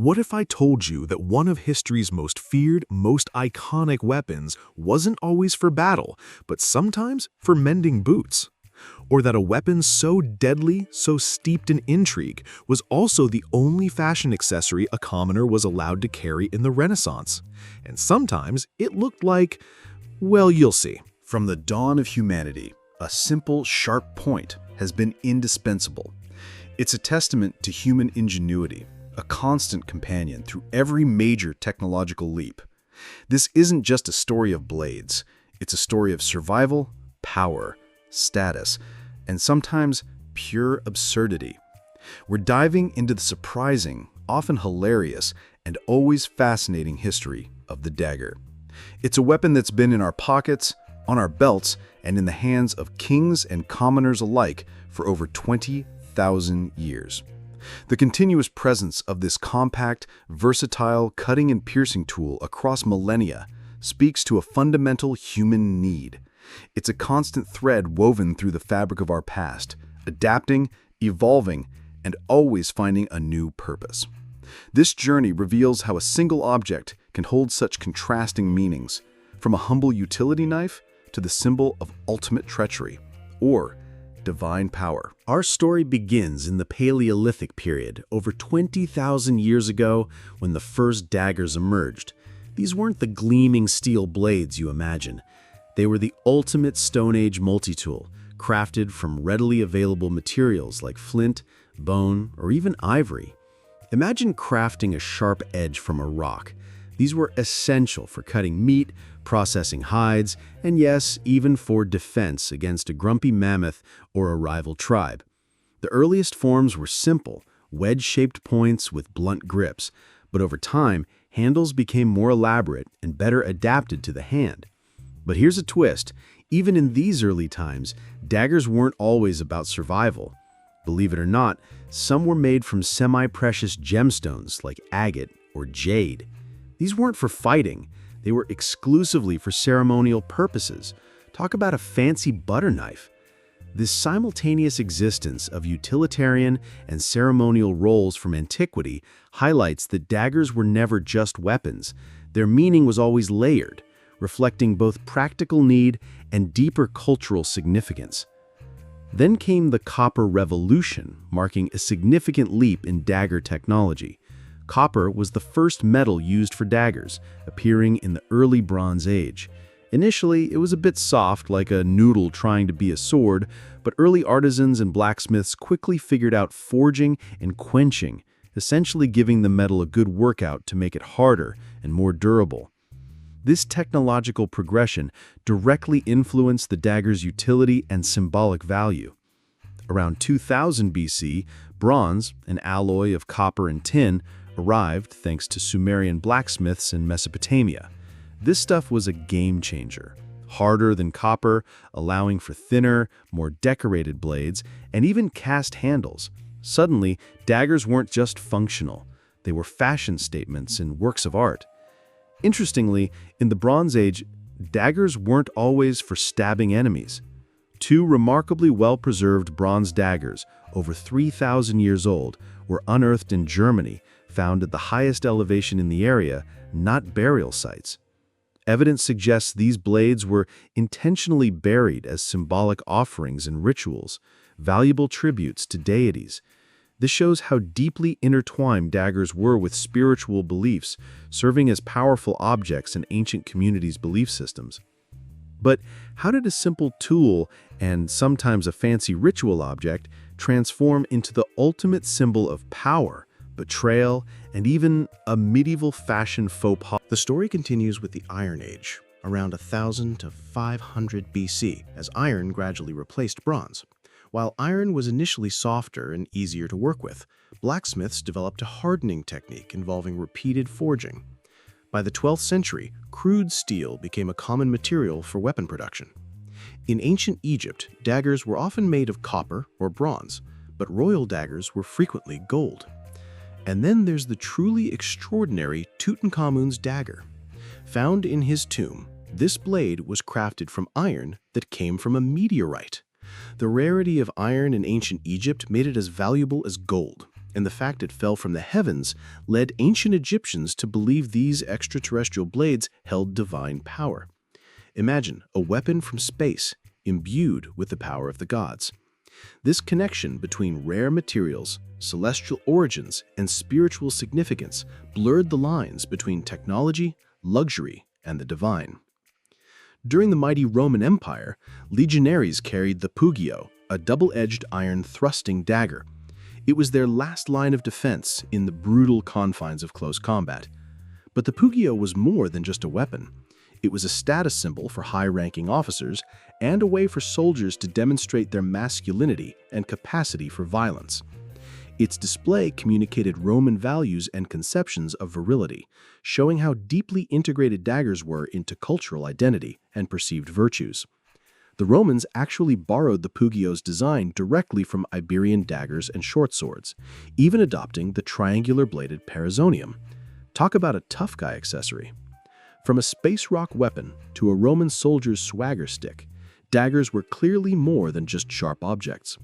What if I told you that one of history's most feared, most iconic weapons wasn't always for battle, but sometimes for mending boots? Or that a weapon so deadly, so steeped in intrigue, was also the only fashion accessory a commoner was allowed to carry in the Renaissance? And sometimes it looked like, well, you'll see. From the dawn of humanity, a simple, sharp point has been indispensable. It's a testament to human ingenuity, a constant companion through every major technological leap. This isn't just a story of blades. It's a story of survival, power, status, and sometimes pure absurdity. We're diving into the surprising, often hilarious, and always fascinating history of the dagger. It's a weapon that's been in our pockets, on our belts, and in the hands of kings and commoners alike for over 20,000 years. The continuous presence of this compact, versatile, cutting and piercing tool across millennia speaks to a fundamental human need. It's a constant thread woven through the fabric of our past, adapting, evolving, and always finding a new purpose. This journey reveals how a single object can hold such contrasting meanings, from a humble utility knife to the symbol of ultimate treachery, or divine power. Our story begins in the Paleolithic period, over 20,000 years ago, when the first daggers emerged. These weren't the gleaming steel blades you imagine. They were the ultimate Stone Age multi-tool, crafted from readily available materials like flint, bone, or even ivory. Imagine crafting a sharp edge from a rock. These were essential for cutting meat, processing hides, and yes, even for defense against a grumpy mammoth or a rival tribe. The earliest forms were simple, wedge-shaped points with blunt grips, but over time, handles became more elaborate and better adapted to the hand. But here's a twist. Even in these early times, daggers weren't always about survival. Believe it or not, some were made from semi-precious gemstones like agate or jade. These weren't for fighting. They were exclusively for ceremonial purposes. Talk about a fancy butter knife. This simultaneous existence of utilitarian and ceremonial roles from antiquity highlights that daggers were never just weapons. Their meaning was always layered, reflecting both practical need and deeper cultural significance. Then came the Copper Revolution, marking a significant leap in dagger technology. Copper was the first metal used for daggers, appearing in the early Bronze Age. Initially, it was a bit soft, like a noodle trying to be a sword, but early artisans and blacksmiths quickly figured out forging and quenching, essentially giving the metal a good workout to make it harder and more durable. This technological progression directly influenced the dagger's utility and symbolic value. Around 2000 BC, bronze, an alloy of copper and tin, arrived thanks to Sumerian blacksmiths in Mesopotamia. This stuff was a game changer. Harder than copper, allowing for thinner, more decorated blades, and even cast handles. Suddenly, daggers weren't just functional. They were fashion statements and works of art. Interestingly, in the Bronze Age, daggers weren't always for stabbing enemies. Two remarkably well-preserved bronze daggers, over 3,000 years old, were unearthed in Germany, found at the highest elevation in the area, not burial sites. Evidence suggests these blades were intentionally buried as symbolic offerings and rituals, valuable tributes to deities. This shows how deeply intertwined daggers were with spiritual beliefs, serving as powerful objects in ancient communities' belief systems. But how did a simple tool, and sometimes a fancy ritual object, transform into the ultimate symbol of power, betrayal, and even a medieval fashion faux pas? The story continues with the Iron Age, around 1000 to 500 BC, as iron gradually replaced bronze. While iron was initially softer and easier to work with, blacksmiths developed a hardening technique involving repeated forging. By the 12th century, crude steel became a common material for weapon production. In ancient Egypt, daggers were often made of copper or bronze, but royal daggers were frequently gold. And then there's the truly extraordinary Tutankhamun's dagger. Found in his tomb, this blade was crafted from iron that came from a meteorite. The rarity of iron in ancient Egypt made it as valuable as gold. and the fact it fell from the heavens led ancient Egyptians to believe these extraterrestrial blades held divine power. Imagine a weapon from space imbued with the power of the gods. This connection between rare materials, celestial origins, and spiritual significance blurred the lines between technology, luxury, and the divine. During the mighty Roman Empire, legionaries carried the pugio, a double-edged iron thrusting dagger. It was their last line of defense in the brutal confines of close combat. But the pugio was more than just a weapon. It was a status symbol for high-ranking officers and a way for soldiers to demonstrate their masculinity and capacity for violence. Its display communicated Roman values and conceptions of virility, showing how deeply integrated daggers were into cultural identity and perceived virtues. The Romans actually borrowed the pugio's design directly from Iberian daggers and short swords, even adopting the triangular-bladed perizonium. Talk about a tough guy accessory. From a space rock weapon to a Roman soldier's swagger stick, daggers were clearly more than just sharp objects.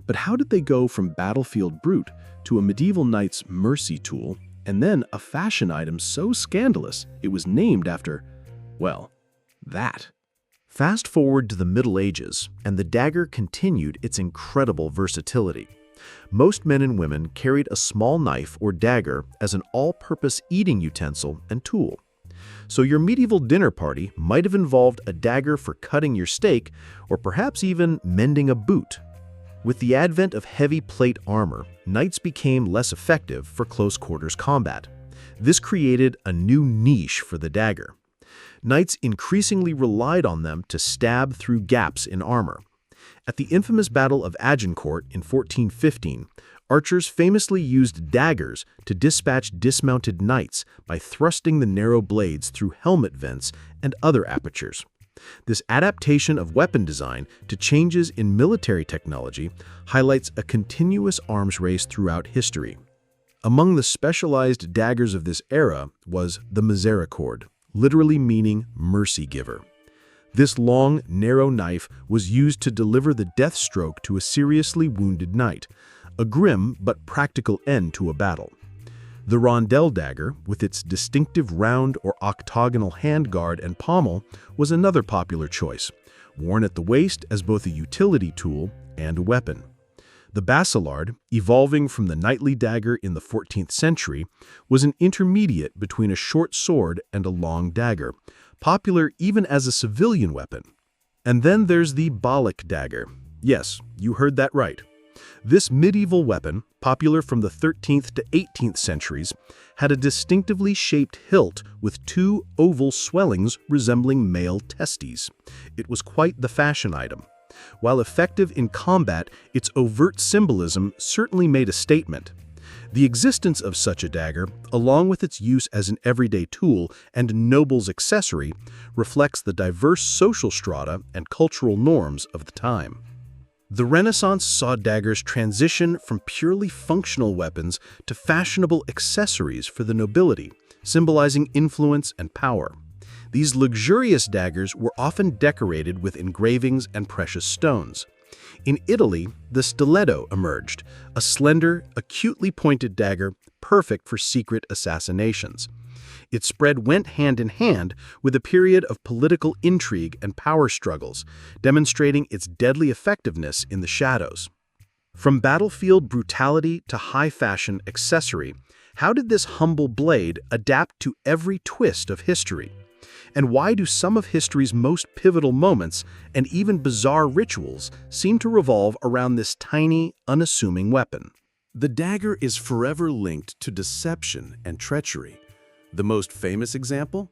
But how did they go from battlefield brute to a medieval knight's mercy tool, and then a fashion item so scandalous it was named after, well, that? Fast forward to the Middle Ages, and the dagger continued its incredible versatility. Most men and women carried a small knife or dagger as an all-purpose eating utensil and tool. So your medieval dinner party might have involved a dagger for cutting your steak, or perhaps even mending a boot. With the advent of heavy plate armor, knights became less effective for close-quarters combat. This created a new niche for the dagger. Knights increasingly relied on them to stab through gaps in armor. At the infamous Battle of Agincourt in 1415, archers famously used daggers to dispatch dismounted knights by thrusting the narrow blades through helmet vents and other apertures. This adaptation of weapon design to changes in military technology highlights a continuous arms race throughout history. Among the specialized daggers of this era was the misericord, literally meaning mercy giver. This long, narrow knife was used to deliver the death stroke to a seriously wounded knight, a grim but practical end to a battle. The rondel dagger, with its distinctive round or octagonal handguard and pommel, was another popular choice, worn at the waist as both a utility tool and a weapon. The bacillard, evolving from the knightly dagger in the 14th century, was an intermediate between a short sword and a long dagger, popular even as a civilian weapon. And then there's the Bollock Dagger. Yes, you heard that right. This medieval weapon, popular from the 13th to 18th centuries, had a distinctively shaped hilt with two oval swellings resembling male testes. It was quite the fashion item. While effective in combat, its overt symbolism certainly made a statement. The existence of such a dagger, along with its use as an everyday tool and noble's accessory, reflects the diverse social strata and cultural norms of the time. The Renaissance saw daggers transition from purely functional weapons to fashionable accessories for the nobility, symbolizing influence and power. These luxurious daggers were often decorated with engravings and precious stones. In Italy, the stiletto emerged, a slender, acutely pointed dagger perfect for secret assassinations. Its spread went hand in hand with a period of political intrigue and power struggles, demonstrating its deadly effectiveness in the shadows. From battlefield brutality to high-fashion accessory, how did this humble blade adapt to every twist of history? And why do some of history's most pivotal moments and even bizarre rituals seem to revolve around this tiny, unassuming weapon? The dagger is forever linked to deception and treachery. The most famous example?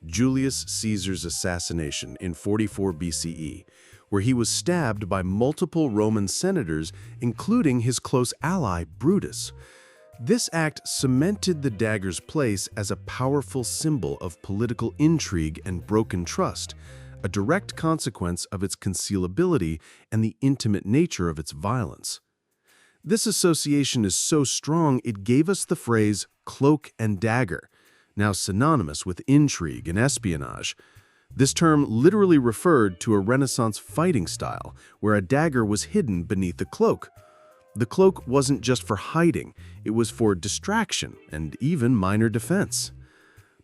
Julius Caesar's assassination in 44 BCE, where he was stabbed by multiple Roman senators, including his close ally Brutus. This act cemented the dagger's place as a powerful symbol of political intrigue and broken trust, a direct consequence of its concealability and the intimate nature of its violence. This association is so strong it gave us the phrase cloak and dagger, now synonymous with intrigue and espionage. This term literally referred to a Renaissance fighting style where a dagger was hidden beneath a cloak. The cloak wasn't just for hiding, it was for distraction and even minor defense.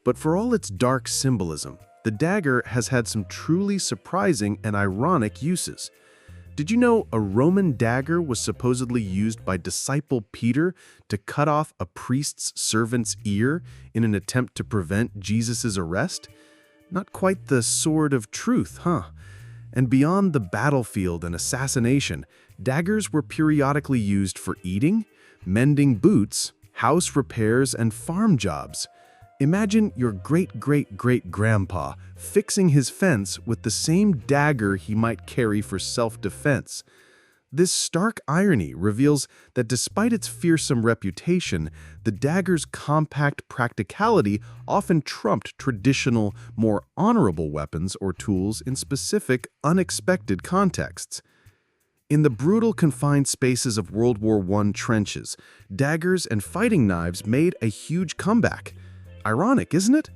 But for all its dark symbolism, the dagger has had some truly surprising and ironic uses. Did you know a Roman dagger was supposedly used by disciple Peter to cut off a priest's servant's ear in an attempt to prevent Jesus' arrest? Not quite the sword of truth, huh? And beyond the battlefield and assassination, daggers were periodically used for eating, mending boots, house repairs, and farm jobs. Imagine your great-great-great-grandpa fixing his fence with the same dagger he might carry for self-defense. This stark irony reveals that despite its fearsome reputation, the dagger's compact practicality often trumped traditional, more honorable weapons or tools in specific, unexpected contexts. In the brutal, confined spaces of World War I trenches, daggers and fighting knives made a huge comeback. Ironic, isn't it?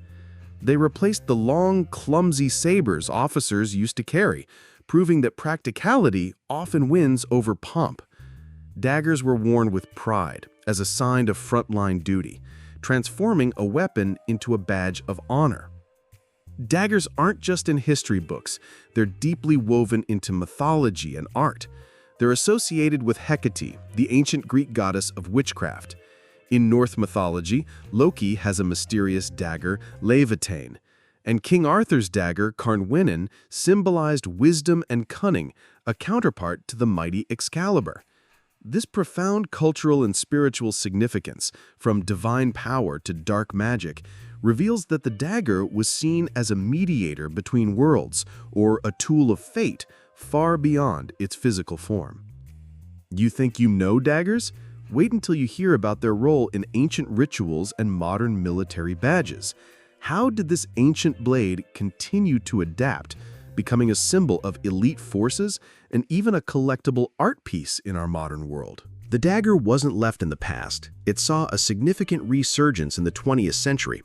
They replaced the long, clumsy sabers officers used to carry, proving that practicality often wins over pomp. Daggers were worn with pride as a sign of frontline duty, transforming a weapon into a badge of honor. Daggers aren't just in history books, they're deeply woven into mythology and art. They're associated with Hecate, the ancient Greek goddess of witchcraft. In Norse mythology, Loki has a mysterious dagger, Leviathan, and King Arthur's dagger, Carnwinin, symbolized wisdom and cunning, a counterpart to the mighty Excalibur. This profound cultural and spiritual significance, from divine power to dark magic, reveals that the dagger was seen as a mediator between worlds, or a tool of fate, far beyond its physical form. You think you know daggers? Wait until you hear about their role in ancient rituals and modern military badges. How did this ancient blade continue to adapt, becoming a symbol of elite forces and even a collectible art piece in our modern world? The dagger wasn't left in the past. It saw a significant resurgence in the 20th century.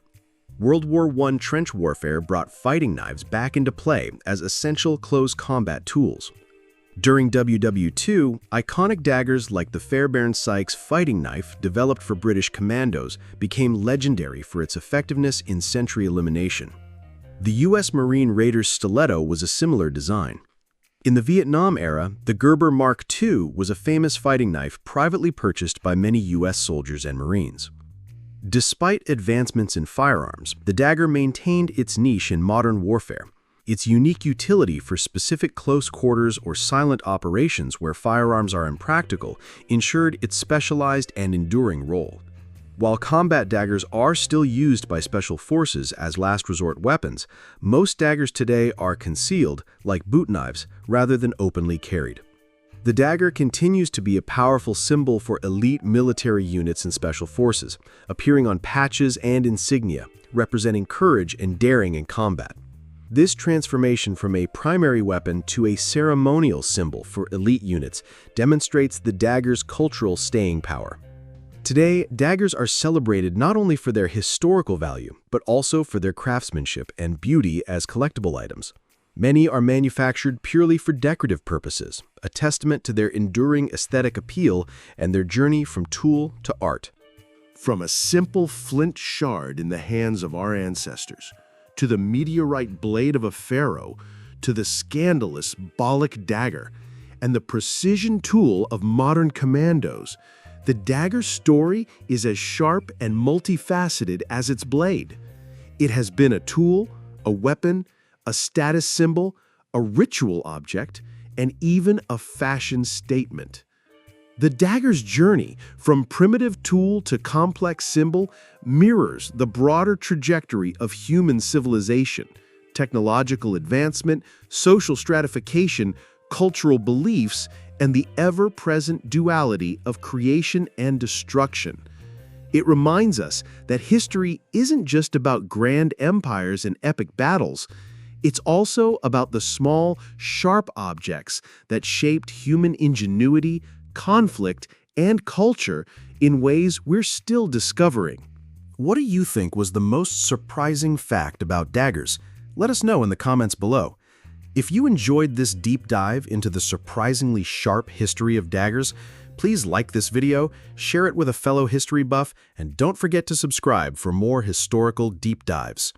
World War I trench warfare brought fighting knives back into play as essential close combat tools. During WW2, iconic daggers like the Fairbairn Sykes fighting knife, developed for British commandos, became legendary for its effectiveness in sentry elimination. The U.S. Marine Raider's stiletto was a similar design. In the Vietnam era, the Gerber Mark II was a famous fighting knife privately purchased by many U.S. soldiers and Marines. Despite advancements in firearms, the dagger maintained its niche in modern warfare. Its unique utility for specific close quarters or silent operations where firearms are impractical ensured its specialized and enduring role. While combat daggers are still used by special forces as last resort weapons, most daggers today are concealed, like boot knives, rather than openly carried. The dagger continues to be a powerful symbol for elite military units and special forces, appearing on patches and insignia, representing courage and daring in combat. This transformation from a primary weapon to a ceremonial symbol for elite units demonstrates the dagger's cultural staying power. Today, daggers are celebrated not only for their historical value, but also for their craftsmanship and beauty as collectible items. Many are manufactured purely for decorative purposes, a testament to their enduring aesthetic appeal and their journey from tool to art. From a simple flint shard in the hands of our ancestors, to the meteorite blade of a pharaoh, to the scandalous Bollock Dagger, and the precision tool of modern commandos, the dagger's story is as sharp and multifaceted as its blade. It has been a tool, a weapon, a status symbol, a ritual object, and even a fashion statement. The dagger's journey, from primitive tool to complex symbol, mirrors the broader trajectory of human civilization, technological advancement, social stratification, cultural beliefs, and the ever-present duality of creation and destruction. It reminds us that history isn't just about grand empires and epic battles. It's also about the small, sharp objects that shaped human ingenuity, conflict, and culture in ways we're still discovering. What do you think was the most surprising fact about daggers? Let us know in the comments below. If you enjoyed this deep dive into the surprisingly sharp history of daggers, Please like this video, share it with a fellow history buff, and don't forget to subscribe for more historical deep dives.